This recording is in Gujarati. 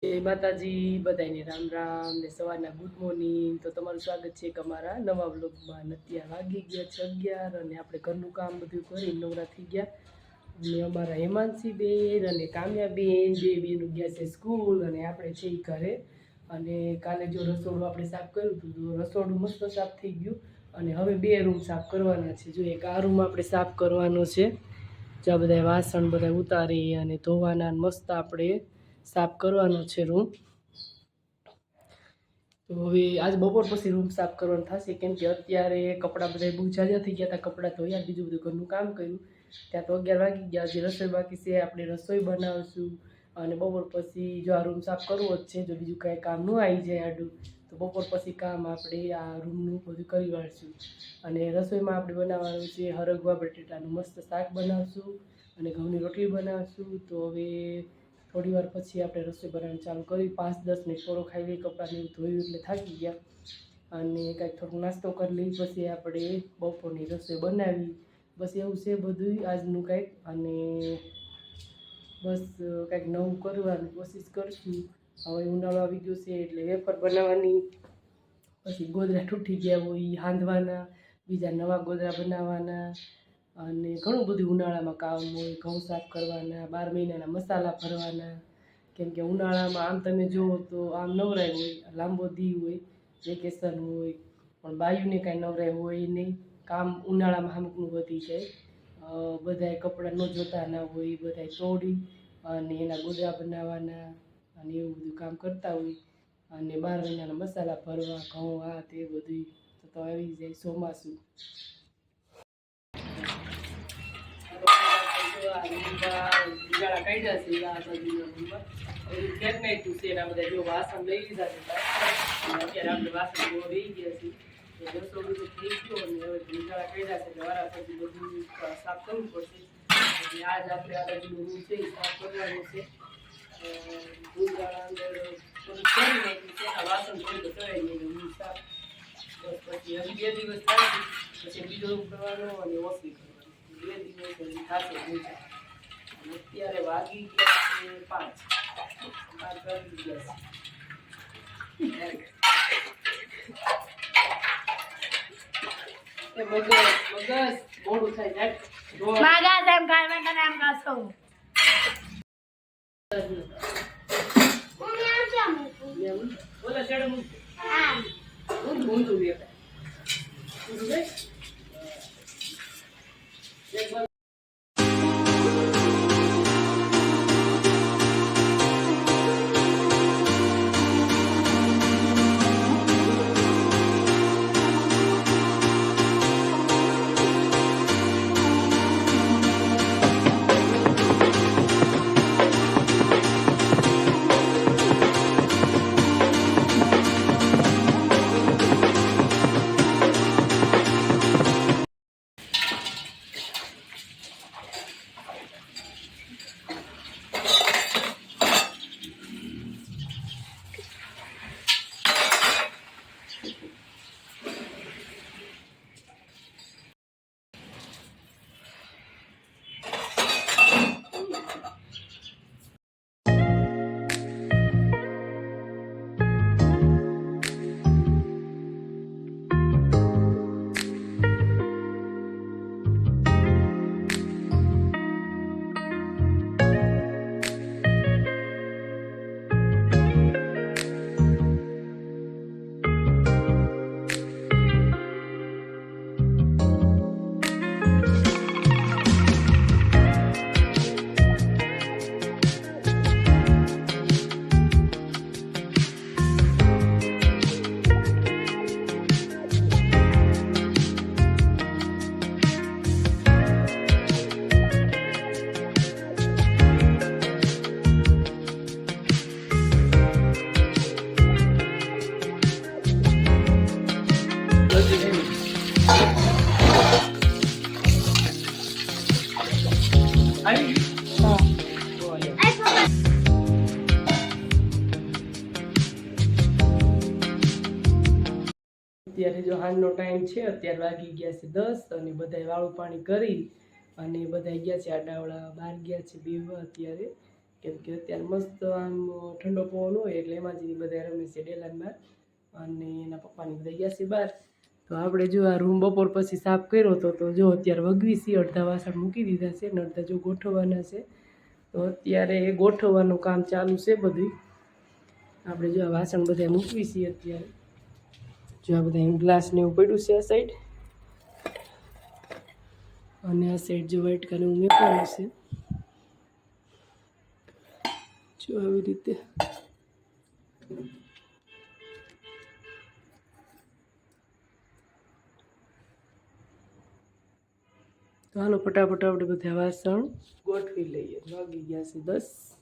જય માતાજી બધાને રામ રામ ને સવારના ગુડ મોર્નિંગ। તો તમારું સ્વાગત છે કે અમારા નવા બ્લોગમાં। અત્યારે વાગી ગયા છે 11 અને આપણે ઘરનું કામ બધું કરી નવરા થઈ ગયા। અને અમારા હેમાંશી બેન અને કામ્યા બેન બેનું ગયા છે સ્કૂલ અને આપણે છે ઘરે। અને કાલે જો રસોડું આપણે સાફ કર્યું હતું તો રસોડું મસ્ત સાફ થઈ ગયું। અને હવે 2 રૂમ સાફ કરવાના છે। જો એક આ રૂમ આપણે સાફ કરવાનો છે, જ્યાં બધા વાસણ બધા ઉતારી અને ધોવાના મસ્ત આપણે સાફ કરવાનો છે રૂમ। તો હવે આજ બપોર પછી રૂમ સાફ કરવાનો થશે, કેમ કે અત્યારે કપડાં બધા બહુ જાજા થઈ ગયા હતા, કપડાં ધોયા, બીજું બધું ઘરનું કામ કર્યું, ત્યાં તો 11 વાગી ગયા। હજી રસોઈ બાકી છે, આપણે રસોઈ બનાવશું અને બપોર પછી જો આ રૂમ સાફ કરવો જ છે। જો બીજું કાંઈ કામ ન આવી જાય આડું તો બપોર પછી કામ આપણે આ રૂમનું બધું કરી વાળશું। અને રસોઈમાં આપણે બનાવવાનું છે હરગવા બટેટાનું મસ્ત શાક બનાવશું અને ઘઉંની રોટલી બનાવશું। તો હવે થોડી વાર પછી આપણે રસોઈ બનાવવાનું ચાલુ કરી, 5-10 મિનિટ થોડો ખાઈ લઈ, કપડાને ધોયું એટલે થાકી ગયા અને કાંઈક થોડોક નાસ્તો કરી લઈ, પછી આપણે બપોરની રસોઈ બનાવી। બસ એવું છે બધું આજનું કાંઈક, અને બસ કાંઈક નવું કરવાની કોશિશ કરશું। હવે ઉનાળો આવી ગયો છે એટલે વેફર બનાવવાની, પછી ગોદરા તૂટી ગયા હોય એ હાંધવાના, બીજા નવા ગોદરા બનાવવાના અને ઘણું બધું ઉનાળામાં કામ હોય। ઘઉં સાફ કરવાના, 12 મહિનાના મસાલા ભરવાના, કેમ કે ઉનાળામાં આમ તમે જુઓ તો આમ નવરાય હોય, લાંબો દી હોય, વેકેશન હોય, પણ બાયુને કાંઈ નવરાય હોય નહીં, કામ ઉનાળામાં અમુકનું વધી જાય। બધાય કપડાં ન જોતા ના હોય, બધાય તોડી અને એના ગોદરા બનાવવાના અને એવું બધું કામ કરતા હોય। અને 12 મહિનાના મસાલા ભરવા, ઘઉં આ તે બધું તો આવી જાય ચોમાસું। ઉજાળા કાઢ્યા છે આ બાજુના ફેંક નાખ્યું છે એના બધા જો વાસણ લઈ લીધા છે, અત્યારે આપણે વાસણ ધોવા બેસી ગયા છીએ। રસોડું તો થઈ ગયો અને હવે ઉજાળા કાઢ્યા છે એટલે વારા પછી બધું સાફ કરવું પડશે। એટલે આજ આપણે આ બાજુનું રૂમ છે એ સાફ કરવાનું છે। ઉજાળા અંદર થોડું કરી નાખ્યું છે, આ વાસણ થોડી તો કરાવી લઈએ રૂમ સાફ। બસ પછી હજી 2 દિવસ થાય પછી બીજો રૂમ કરવાનો અને ઓછી કરવાની, 2 દિવસ હજી થશે પૂજા। અત્યારે વાગી ગયા છે 5 વાગી ગયા છે। મગજ મોડું થાય જાય મગજ એમ કાઈ મેં તને એમ કાસ કહું બોલા ચડો હું હા હું દઉં એક અત્યારે જો હાલનો ટાઈમ છે, અત્યારે વાગી ગયા છે 10 અને બધાય વાળું પાણી કરી અને બધાય ગયા છે આડાવડા બહાર ગયા છે બેહવા અત્યારે। કેમ કે અત્યારે મસ્ત આમ ઠંડો પવન હોય એટલે એમાં જ બધા રમે છે ડેલાનમાં. અને એના પપ્પાની બધા ગયા છે બહાર. તો આપણે જો આ રૂમ બપોર પછી સાફ કર્યો હતો તો જો અત્યારે વગવી છે, અડધા વાસણ મૂકી દીધા છે ને અડધા જો ગોઠવવાના છે. તો અત્યારે ગોઠવવાનું કામ ચાલુ છે બધું. આપણે જો આ વાસણ બધા મૂકવી છીએ અત્યારે. જો આ બધા ગ્લાસ ને એવું પડ્યું છે આ સાઈડ, અને આ સાઈડ જો વ્હાઈટ કલર મૂકવાનું છે. જો આવી રીતે તો હાલો ફટાફટ આપણે બધા વાસણ ગોઠવી લઈએ. વાગી ગયા છે 10.